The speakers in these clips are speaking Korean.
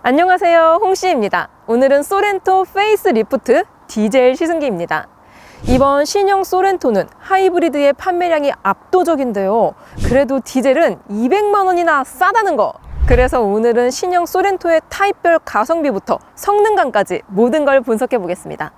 안녕하세요, 홍씨입니다. 오늘은 소렌토 페이스리프트 디젤 시승기입니다. 이번 신형 소렌토는 하이브리드의 판매량이 압도적인데요. 그래도 디젤은 200만 원이나 싸다는 거. 그래서 오늘은 신형 소렌토의 타입별 가성비부터 성능감까지 모든 걸 분석해 보겠습니다.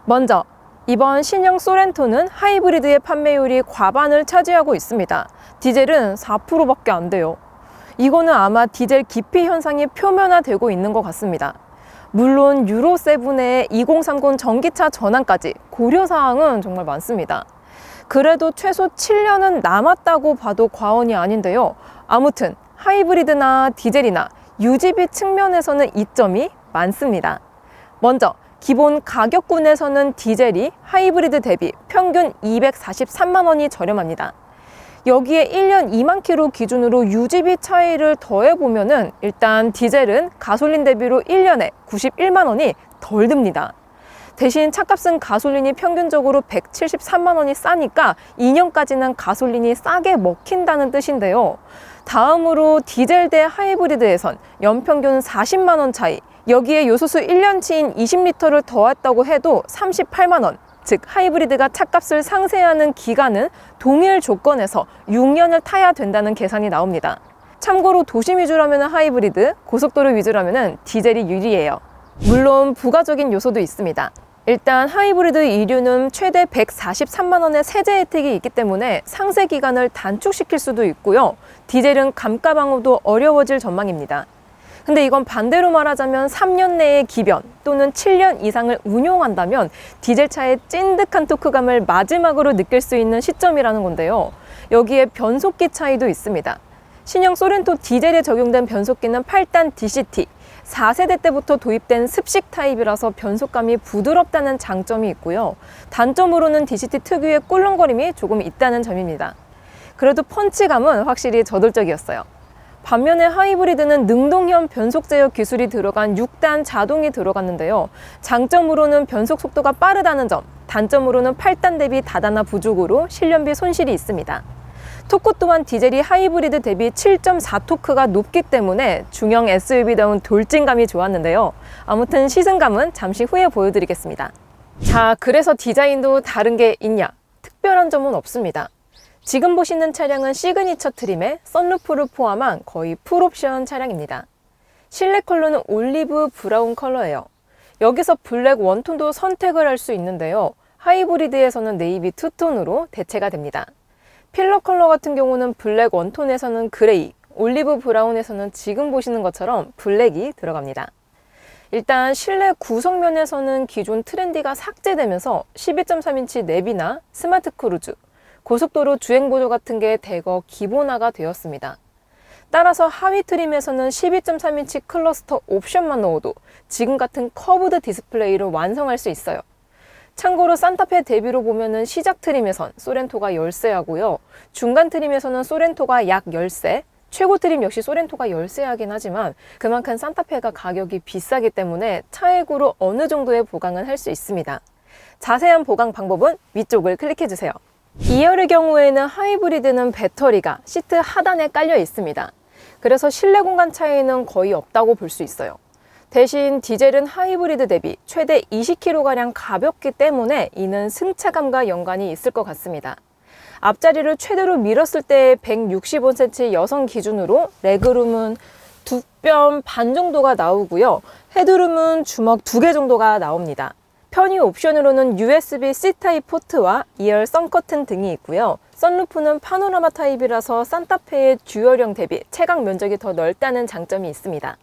먼저 이번 신형 소렌토는 하이브리드의 판매율이 과반을 차지하고 있습니다. 디젤은 4%밖에 안 돼요. 이거는 아마 디젤 기피 현상이 표면화되고 있는 것 같습니다. 물론 유로7의 2030 전기차 전환까지 고려사항은 정말 많습니다. 그래도 최소 7년은 남았다고 봐도 과언이 아닌데요. 아무튼 하이브리드나 디젤이나 유지비 측면에서는 이점이 많습니다. 먼저 기본 가격군에서는 디젤이 하이브리드 대비 평균 243만 원이 저렴합니다. 여기에 1년 2만 킬로 기준으로 유지비 차이를 더해보면은 일단 디젤은 가솔린 대비로 1년에 91만 원이 덜 듭니다. 대신 차값은 가솔린이 평균적으로 173만 원이 싸니까 2년까지는 가솔린이 싸게 먹힌다는 뜻인데요. 다음으로 디젤 대 하이브리드에선 연평균 40만 원 차이, 여기에 요소수 1년치인 20리터를 더했다고 해도 38만 원, 즉 하이브리드가 차값을 상쇄하는 기간은 동일 조건에서 6년을 타야 된다는 계산이 나옵니다. 참고로 도심 위주라면 하이브리드, 고속도로 위주라면 디젤이 유리해요. 물론 부가적인 요소도 있습니다. 일단 하이브리드 2류는 최대 143만 원의 세제 혜택이 있기 때문에 상세 기간을 단축시킬 수도 있고요. 디젤은 감가 방어도 어려워질 전망입니다. 근데 이건 반대로 말하자면 3년 내에 기변 또는 7년 이상을 운용한다면 디젤차의 찐득한 토크감을 마지막으로 느낄 수 있는 시점이라는 건데요. 여기에 변속기 차이도 있습니다. 신형 소렌토 디젤에 적용된 변속기는 8단 DCT, 4세대 때부터 도입된 습식 타입이라서 변속감이 부드럽다는 장점이 있고요. 단점으로는 DCT 특유의 꿀렁거림이 조금 있다는 점입니다. 그래도 펀치감은 확실히 저돌적이었어요. 반면에 하이브리드는 능동형 변속 제어 기술이 들어간 6단 자동이 들어갔는데요. 장점으로는 변속 속도가 빠르다는 점, 단점으로는 8단 대비 다단화 부족으로 실련비 손실이 있습니다. 토크 또한 디젤이 하이브리드 대비 7.4 토크가 높기 때문에 중형 SUV다운 돌진감이 좋았는데요. 아무튼 시승감은 잠시 후에 보여드리겠습니다. 자, 그래서 디자인도 다른 게 있냐? 특별한 점은 없습니다. 지금 보시는 차량은 시그니처 트림에 선루프를 포함한 거의 풀옵션 차량입니다. 실내 컬러는 올리브 브라운 컬러예요. 여기서 블랙 원톤도 선택을 할 수 있는데요. 하이브리드에서는 네이비 투톤으로 대체가 됩니다. 필러 컬러 같은 경우는 블랙 원톤에서는 그레이, 올리브 브라운에서는 지금 보시는 것처럼 블랙이 들어갑니다. 일단 실내 구성면에서는 기존 트렌디가 삭제되면서 12.3인치 내비나 스마트 크루즈, 고속도로 주행보조 같은 게 대거 기본화가 되었습니다. 따라서 하위 트림에서는 12.3인치 클러스터 옵션만 넣어도 지금 같은 커브드 디스플레이를 완성할 수 있어요. 참고로 산타페 대비로 보면은 시작 트림에선 소렌토가 열세하고요. 중간 트림에서는 소렌토가 약 열세, 최고 트림 역시 소렌토가 열세하긴 하지만 그만큼 산타페가 가격이 비싸기 때문에 차액으로 어느 정도의 보강은 할 수 있습니다. 자세한 보강 방법은 위쪽을 클릭해주세요. 2열의 경우에는 하이브리드는 배터리가 시트 하단에 깔려 있습니다. 그래서 실내 공간 차이는 거의 없다고 볼 수 있어요. 대신 디젤은 하이브리드 대비 최대 20kg가량 가볍기 때문에 이는 승차감과 연관이 있을 것 같습니다. 앞자리를 최대로 밀었을 때 165cm 여성 기준으로 레그룸은 2뼘 반 정도가 나오고요. 헤드룸은 주먹 2개 정도가 나옵니다. 편의 옵션으로는 USB C 타입 포트와 2열 썬커튼 등이 있고요. 선루프는 파노라마 타입이라서 산타페의 듀얼형 대비 채광 면적이 더 넓다는 장점이 있습니다.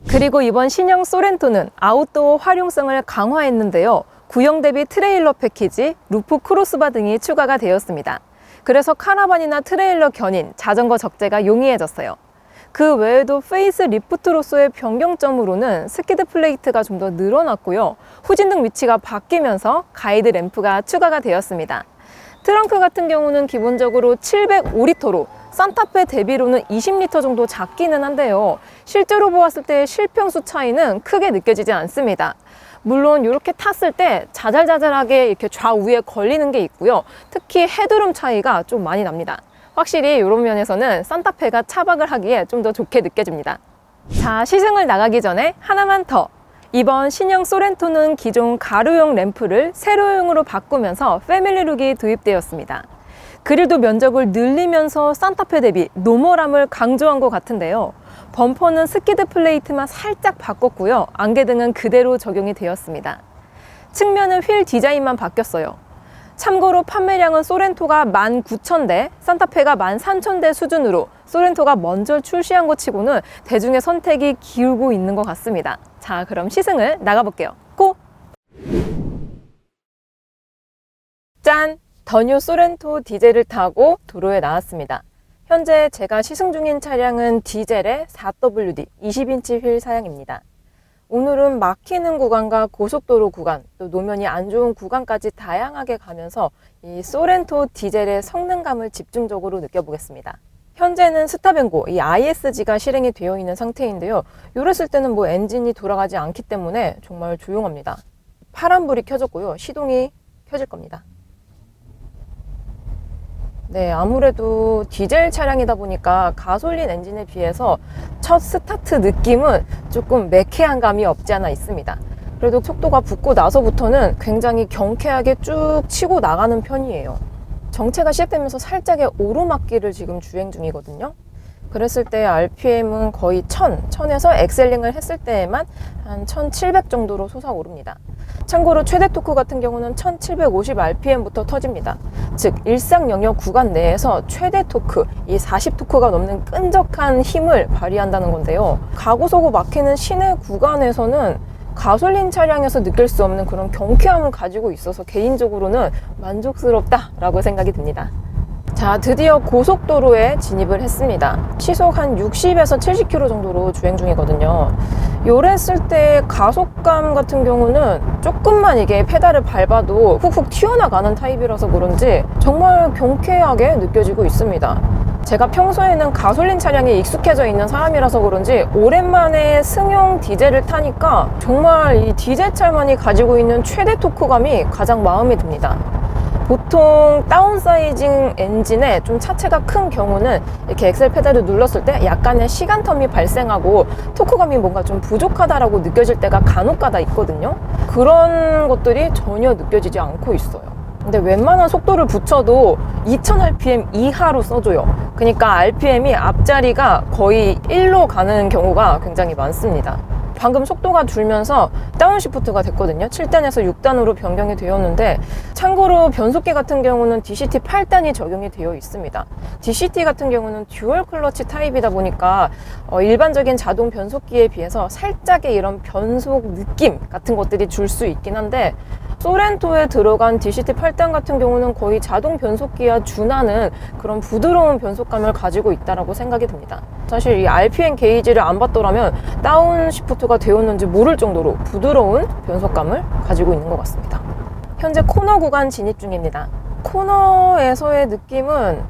그리고 이번 신형 소렌토는 아웃도어 활용성을 강화했는데요. 구형 대비 트레일러 패키지, 루프 크로스바 등이 추가가 되었습니다. 그래서 카라반이나 트레일러 견인, 자전거 적재가 용이해졌어요. 그 외에도 페이스 리프트로서의 변경점으로는 스키드 플레이트가 좀 더 늘어났고요. 후진등 위치가 바뀌면서 가이드 램프가 추가가 되었습니다. 트렁크 같은 경우는 기본적으로 705리터로 산타페 대비로는 20리터 정도 작기는 한데요. 실제로 보았을 때 실평수 차이는 크게 느껴지지 않습니다. 물론 이렇게 탔을 때 자잘자잘하게 이렇게 좌우에 걸리는 게 있고요. 특히 헤드룸 차이가 좀 많이 납니다. 확실히 이런 면에서는 산타페가 차박을 하기에 좀 더 좋게 느껴집니다. 자, 시승을 나가기 전에 하나만 더. 이번 신형 소렌토는 기존 가로용 램프를 세로용으로 바꾸면서 패밀리룩이 도입되었습니다. 그릴도 면적을 늘리면서 산타페 대비 노멀함을 강조한 것 같은데요. 범퍼는 스키드 플레이트만 살짝 바꿨고요. 안개등은 그대로 적용이 되었습니다. 측면은 휠 디자인만 바뀌었어요. 참고로 판매량은 소렌토가 19,000대, 산타페가 13,000대 수준으로 소렌토가 먼저 출시한 것 치고는 대중의 선택이 기울고 있는 것 같습니다. 자, 그럼 시승을 나가볼게요. 고! 짠! 더 뉴 소렌토 디젤을 타고 도로에 나왔습니다. 현재 제가 시승 중인 차량은 디젤의 4WD 20인치 휠 사양입니다. 오늘은 막히는 구간과 고속도로 구간, 또 노면이 안 좋은 구간까지 다양하게 가면서 이 소렌토 디젤의 성능감을 집중적으로 느껴보겠습니다. 현재는 스탑앤고, 이 ISG가 실행이 되어 있는 상태인데요. 요랬을 때는 뭐 엔진이 돌아가지 않기 때문에 정말 조용합니다. 파란불이 켜졌고요. 시동이 켜질 겁니다. 네, 아무래도 디젤 차량이다 보니까 가솔린 엔진에 비해서 첫 스타트 느낌은 조금 매캐한 감이 없지 않아 있습니다. 그래도 속도가 붙고 나서부터는 굉장히 경쾌하게 쭉 치고 나가는 편이에요. 정체가 시작되면서 살짝의 오르막길을 지금 주행 중이거든요. 그랬을 때 RPM은 거의 1000에서 엑셀링을 했을 때에만 한 1700 정도로 솟아오릅니다. 참고로 최대 토크 같은 경우는 1750rpm부터 터집니다. 즉 일상 영역 구간 내에서 최대 토크, 이 40토크가 넘는 끈적한 힘을 발휘한다는 건데요. 가고서고 막히는 시내 구간에서는 가솔린 차량에서 느낄 수 없는 그런 경쾌함을 가지고 있어서 개인적으로는 만족스럽다라고 생각이 듭니다. 자, 드디어 고속도로에 진입을 했습니다. 시속 한 60에서 70km 정도로 주행 중이거든요. 요랬을 때 가속감 같은 경우는 조금만 이게 페달을 밟아도 훅훅 튀어나가는 타입이라서 그런지 정말 경쾌하게 느껴지고 있습니다. 제가 평소에는 가솔린 차량에 익숙해져 있는 사람이라서 그런지 오랜만에 승용 디젤을 타니까 정말 이 디젤차만이 가지고 있는 최대 토크감이 가장 마음에 듭니다. 보통 다운사이징 엔진에 좀 차체가 큰 경우는 이렇게 엑셀 페달을 눌렀을 때 약간의 시간텀이 발생하고 토크감이 뭔가 좀 부족하다라고 느껴질 때가 간혹가다 있거든요. 그런 것들이 전혀 느껴지지 않고 있어요. 근데 웬만한 속도를 붙여도 2000rpm 이하로 써줘요. 그러니까 RPM이 앞자리가 거의 1로 가는 경우가 굉장히 많습니다. 방금 속도가 줄면서 다운시프트가 됐거든요. 7단에서 6단으로 변경이 되었는데 참고로 변속기 같은 경우는 DCT 8단이 적용이 되어 있습니다. DCT 같은 경우는 듀얼 클러치 타입이다 보니까 일반적인 자동 변속기에 비해서 살짝의 이런 변속 느낌 같은 것들이 줄 수 있긴 한데 소렌토에 들어간 DCT 8단 같은 경우는 거의 자동 변속기와 준하는 그런 부드러운 변속감을 가지고 있다고 생각이 듭니다. 사실 이 RPM 게이지를 안 봤더라면 다운시프트가 되었는지 모를 정도로 부드러운 변속감을 가지고 있는 것 같습니다. 현재 코너 구간 진입 중입니다. 코너에서의 느낌은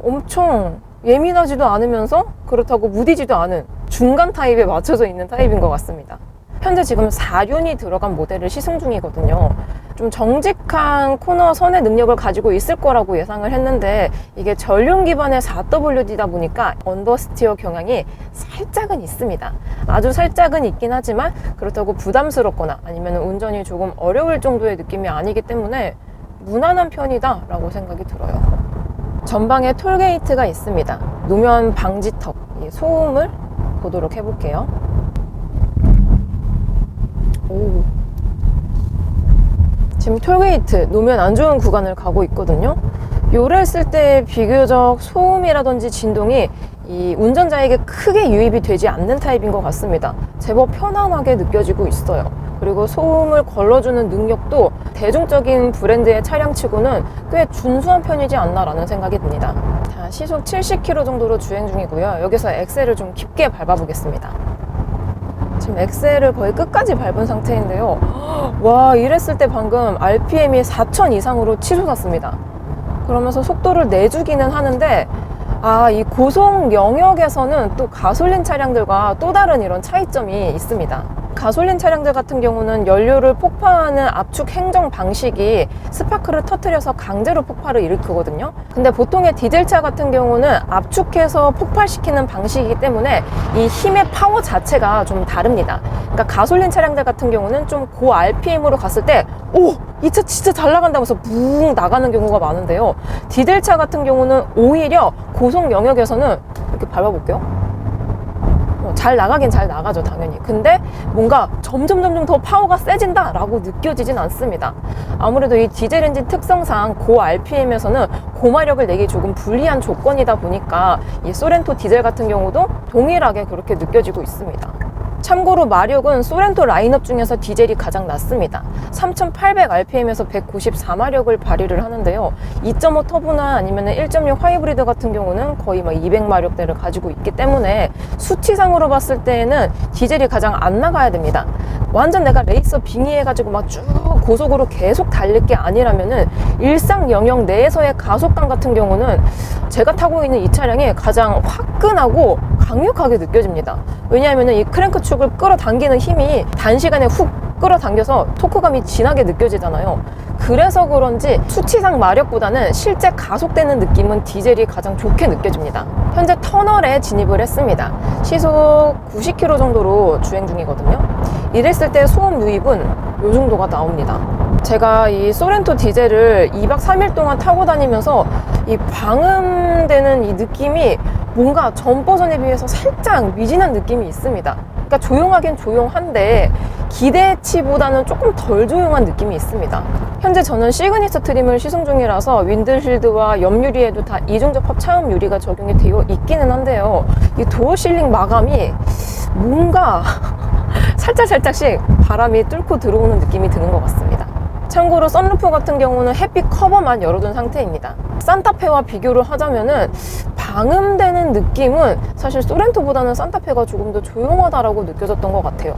엄청 예민하지도 않으면서 그렇다고 무디지도 않은 중간 타입에 맞춰져 있는 타입인 것 같습니다. 현재 지금 4륜이 들어간 모델을 시승 중이거든요. 좀 정직한 코너 선의 능력을 가지고 있을 거라고 예상을 했는데 이게 전륜 기반의 4WD다 보니까 언더스티어 경향이 살짝은 있습니다. 아주 살짝은 있긴 하지만 그렇다고 부담스럽거나 아니면 운전이 조금 어려울 정도의 느낌이 아니기 때문에 무난한 편이다 라고 생각이 들어요. 전방에 톨게이트가 있습니다. 노면 방지턱, 이 소음을 보도록 해볼게요. 오. 지금 톨게이트, 노면 안 좋은 구간을 가고 있거든요. 요랬을 때 비교적 소음이라든지 진동이 이 운전자에게 크게 유입이 되지 않는 타입인 것 같습니다. 제법 편안하게 느껴지고 있어요. 그리고 소음을 걸러주는 능력도 대중적인 브랜드의 차량치고는 꽤 준수한 편이지 않나라는 생각이 듭니다. 자, 시속 70km 정도로 주행 중이고요. 여기서 엑셀을 좀 깊게 밟아보겠습니다. 지금 엑셀을 거의 끝까지 밟은 상태인데요. 와, 이랬을 때 방금 RPM이 4000 이상으로 치솟았습니다. 그러면서 속도를 내주기는 하는데 이 고속 영역에서는 또 가솔린 차량들과 또 다른 이런 차이점이 있습니다. 가솔린 차량들 같은 경우는 연료를 폭파하는 압축 행정 방식이 스파크를 터뜨려서 강제로 폭발을 일으키거든요. 근데 보통의 디젤차 같은 경우는 압축해서 폭발시키는 방식이기 때문에 이 힘의 파워 자체가 좀 다릅니다. 그러니까 가솔린 차량들 같은 경우는 좀 고 RPM으로 갔을 때 오! 이 차 진짜 잘 나간다면서 붕 나가는 경우가 많은데요. 디젤차 같은 경우는 오히려 고속 영역에서는 이렇게 밟아볼게요. 잘 나가긴 잘 나가죠, 당연히. 근데 뭔가 점점 더 파워가 세진다 라고 느껴지진 않습니다. 아무래도 이 디젤 엔진 특성상 고 RPM에서는 고마력을 내기 조금 불리한 조건이다 보니까 이 소렌토 디젤 같은 경우도 동일하게 그렇게 느껴지고 있습니다. 참고로 마력은 소렌토 라인업 중에서 디젤이 가장 낮습니다. 3800rpm에서 194마력을 발휘를 하는데요. 2.5 터보나 아니면 1.6 하이브리드 같은 경우는 거의 200마력대를 가지고 있기 때문에 수치상으로 봤을 때에는 디젤이 가장 안 나가야 됩니다. 완전 내가 레이서 빙의해가지고 막 쭉 고속으로 계속 달릴 게 아니라면은 일상 영역 내에서의 가속감 같은 경우는 제가 타고 있는 이 차량이 가장 화끈하고 강력하게 느껴집니다. 왜냐하면 이 크랭크 축을 끌어당기는 힘이 단시간에 훅 끌어당겨서 토크감이 진하게 느껴지잖아요. 그래서 그런지 수치상 마력보다는 실제 가속되는 느낌은 디젤이 가장 좋게 느껴집니다. 현재 터널에 진입을 했습니다. 시속 90km 정도로 주행 중이거든요. 이랬을 때 소음 유입은 이 정도가 나옵니다. 제가 이 소렌토 디젤을 2박 3일 동안 타고 다니면서 이 방음되는 이 느낌이 뭔가 전 버전에 비해서 살짝 미진한 느낌이 있습니다. 그러니까 조용하긴 조용한데 기대치보다는 조금 덜 조용한 느낌이 있습니다. 현재 저는 시그니처 트림을 시승 중이라서 윈드실드와 옆유리에도 다 이중접합 차음 유리가 적용이 되어 있기는 한데요. 이 도어 실링 마감이 뭔가 살짝씩 바람이 뚫고 들어오는 느낌이 드는 것 같습니다. 참고로 썬루프 같은 경우는 햇빛 커버만 열어둔 상태입니다. 산타페와 비교를 하자면은 방음되는 느낌은 사실 소렌토보다는 산타페가 조금 더 조용하다라고 느껴졌던 것 같아요.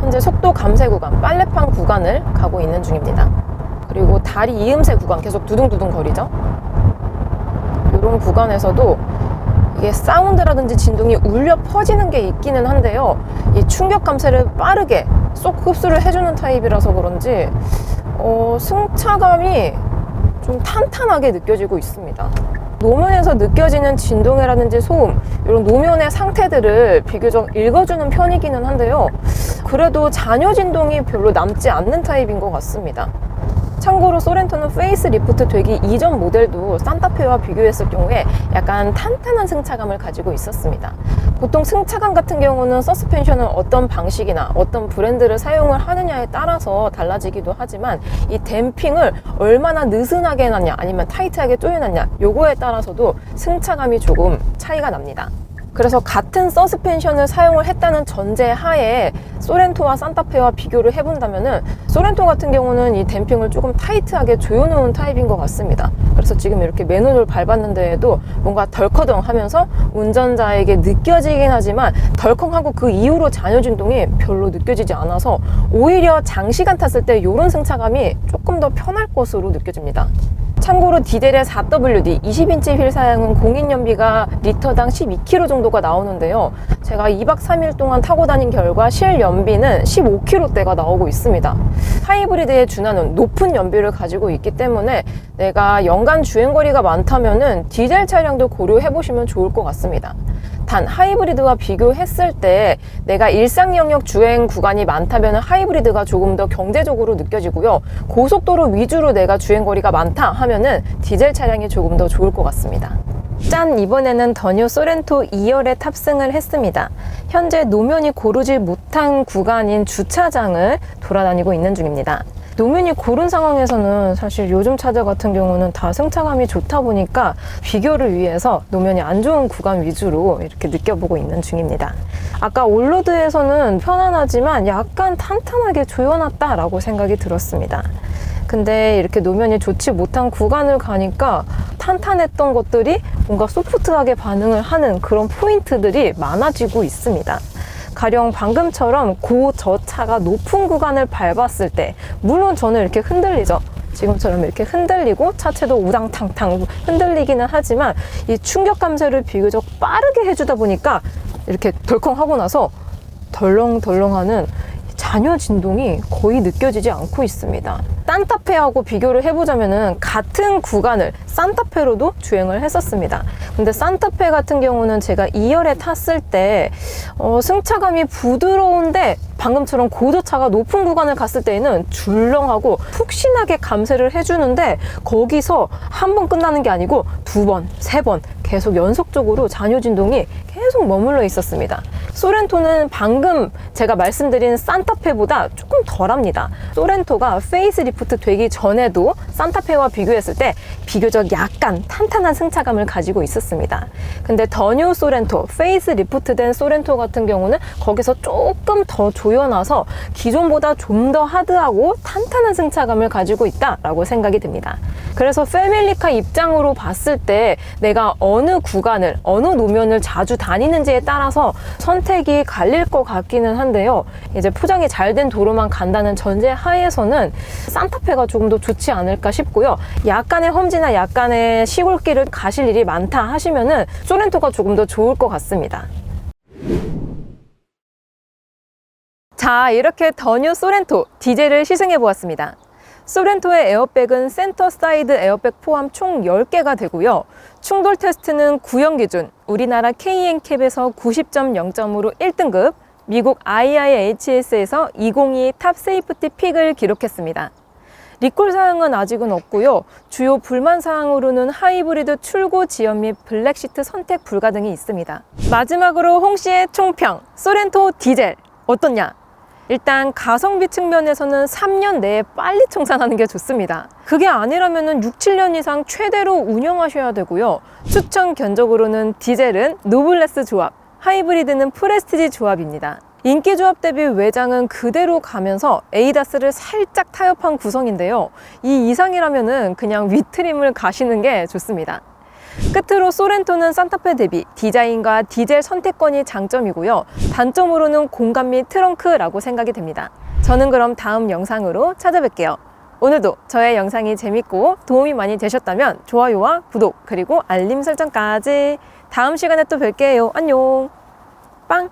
현재 속도 감쇄 구간, 빨래판 구간을 가고 있는 중입니다. 그리고 다리 이음새 구간 계속 두둥두둥 거리죠. 이런 구간에서도 이게 사운드라든지 진동이 울려 퍼지는 게 있기는 한데요. 이 충격 감쇄를 빠르게 쏙 흡수를 해주는 타입이라서 그런지 승차감이 좀 탄탄하게 느껴지고 있습니다. 노면에서 느껴지는 진동이라든지 소음, 이런 노면의 상태들을 비교적 읽어주는 편이기는 한데요. 그래도 잔여 진동이 별로 남지 않는 타입인 것 같습니다. 참고로 소렌토는 페이스 리프트 되기 이전 모델도 산타페와 비교했을 경우에 약간 탄탄한 승차감을 가지고 있었습니다. 보통 승차감 같은 경우는 서스펜션은 어떤 방식이나 어떤 브랜드를 사용을 하느냐에 따라서 달라지기도 하지만 이 댐핑을 얼마나 느슨하게 해놨냐 아니면 타이트하게 조여놨냐 요거에 따라서도 승차감이 조금 차이가 납니다. 그래서 같은 서스펜션을 사용을 했다는 전제 하에 소렌토와 산타페와 비교를 해본다면은 소렌토 같은 경우는 이 댐핑을 조금 타이트하게 조여놓은 타입인 것 같습니다. 그래서 지금 이렇게 맨홀을 밟았는데도 뭔가 덜커덩 하면서 운전자에게 느껴지긴 하지만 덜컹하고 그 이후로 잔여 진동이 별로 느껴지지 않아서 오히려 장시간 탔을 때 이런 승차감이 조금 더 편할 것으로 느껴집니다. 참고로 디젤의 4WD 20인치 휠 사양은 공인연비가 리터당 12km 정도가 나오는데요. 제가 2박 3일 동안 타고 다닌 결과 실연비는 15km대가 나오고 있습니다. 하이브리드에 준하는 높은 연비를 가지고 있기 때문에 내가 연간 주행거리가 많다면은 디젤 차량도 고려해 보시면 좋을 것 같습니다. 단 하이브리드와 비교했을 때 내가 일상 영역 주행 구간이 많다면 하이브리드가 조금 더 경제적으로 느껴지고요. 고속도로 위주로 내가 주행거리가 많다 하면은 디젤 차량이 조금 더 좋을 것 같습니다. 짠! 이번에는 더뉴 소렌토 2열에 탑승을 했습니다. 현재 노면이 고르지 못한 구간인 주차장을 돌아다니고 있는 중입니다. 노면이 고른 상황에서는 사실 요즘 차들 같은 경우는 다 승차감이 좋다 보니까 비교를 위해서 노면이 안 좋은 구간 위주로 이렇게 느껴보고 있는 중입니다. 아까 올로드에서는 편안하지만 약간 탄탄하게 조여놨다라고 생각이 들었습니다. 근데 이렇게 노면이 좋지 못한 구간을 가니까 탄탄했던 것들이 뭔가 소프트하게 반응을 하는 그런 포인트들이 많아지고 있습니다. 가령 방금처럼 고저차가 높은 구간을 밟았을 때 물론 저는 이렇게 흔들리죠. 지금처럼 이렇게 흔들리고 차체도 우당탕탕 흔들리기는 하지만 이 충격 감쇄를 비교적 빠르게 해주다 보니까 이렇게 덜컹하고 나서 덜렁덜렁하는 잔여 진동이 거의 느껴지지 않고 있습니다. 산타페하고 비교를 해보자면은 같은 구간을 산타페로도 주행을 했었습니다. 근데 산타페 같은 경우는 제가 2열에 탔을 때 승차감이 부드러운데 방금처럼 고저차가 높은 구간을 갔을 때에는 줄렁하고 푹신하게 감쇄를 해주는데, 거기서 한 번 끝나는 게 아니고 2번, 3번 계속 연속적으로 잔여 진동이 계속 머물러 있었습니다. 소렌토는 방금 제가 말씀드린 산타페보다 조금 덜합니다. 소렌토가 페이스리프트 되기 전에도 산타페와 비교했을 때 비교적 약간 탄탄한 승차감을 가지고 있었습니다. 근데 더 뉴 소렌토, 페이스리프트된 소렌토 같은 경우는 거기서 조금 더 조여놔서 기존보다 좀 더 하드하고 탄탄한 승차감을 가지고 있다라고 생각이 듭니다. 그래서 패밀리카 입장으로 봤을 때 내가 어느 구간을, 어느 노면을 자주 다니는지에 따라서 선택이 갈릴 것 같기는 한데요. 이제 포장이 잘 된 도로만 간다는 전제 하에서는 산타페가 조금 더 좋지 않을까 싶고요. 약간의 험지나 약간의 시골길을 가실 일이 많다 하시면은 소렌토가 조금 더 좋을 것 같습니다. 자, 이렇게 더 뉴 소렌토 디젤을 시승해 보았습니다. 소렌토의 에어백은 센터 사이드 에어백 포함 총 10개가 되고요. 충돌 테스트는 구형 기준 우리나라 KNCAP에서 90.0점으로 1등급, 미국 IIHS에서 2022 탑 세이프티 픽을 기록했습니다. 리콜 사항은 아직은 없고요. 주요 불만 사항으로는 하이브리드 출고 지연 및 블랙시트 선택 불가 등이 있습니다. 마지막으로 홍 씨의 총평, 소렌토 디젤 어떻냐? 일단 가성비 측면에서는 3년 내에 빨리 청산하는 게 좋습니다. 그게 아니라면 6, 7년 이상 최대로 운영하셔야 되고요. 추천 견적으로는 디젤은 노블레스 조합, 하이브리드는 프레스티지 조합입니다. 인기 조합 대비 외장은 그대로 가면서 에이다스를 살짝 타협한 구성인데요. 이 이상이라면 그냥 위트림을 가시는 게 좋습니다. 끝으로 소렌토는 산타페 대비 디자인과 디젤 선택권이 장점이고요. 단점으로는 공간 및 트렁크라고 생각이 됩니다. 저는 그럼 다음 영상으로 찾아뵐게요. 오늘도 저의 영상이 재밌고 도움이 많이 되셨다면 좋아요와 구독 그리고 알림 설정까지. 다음 시간에 또 뵐게요. 안녕. 빵!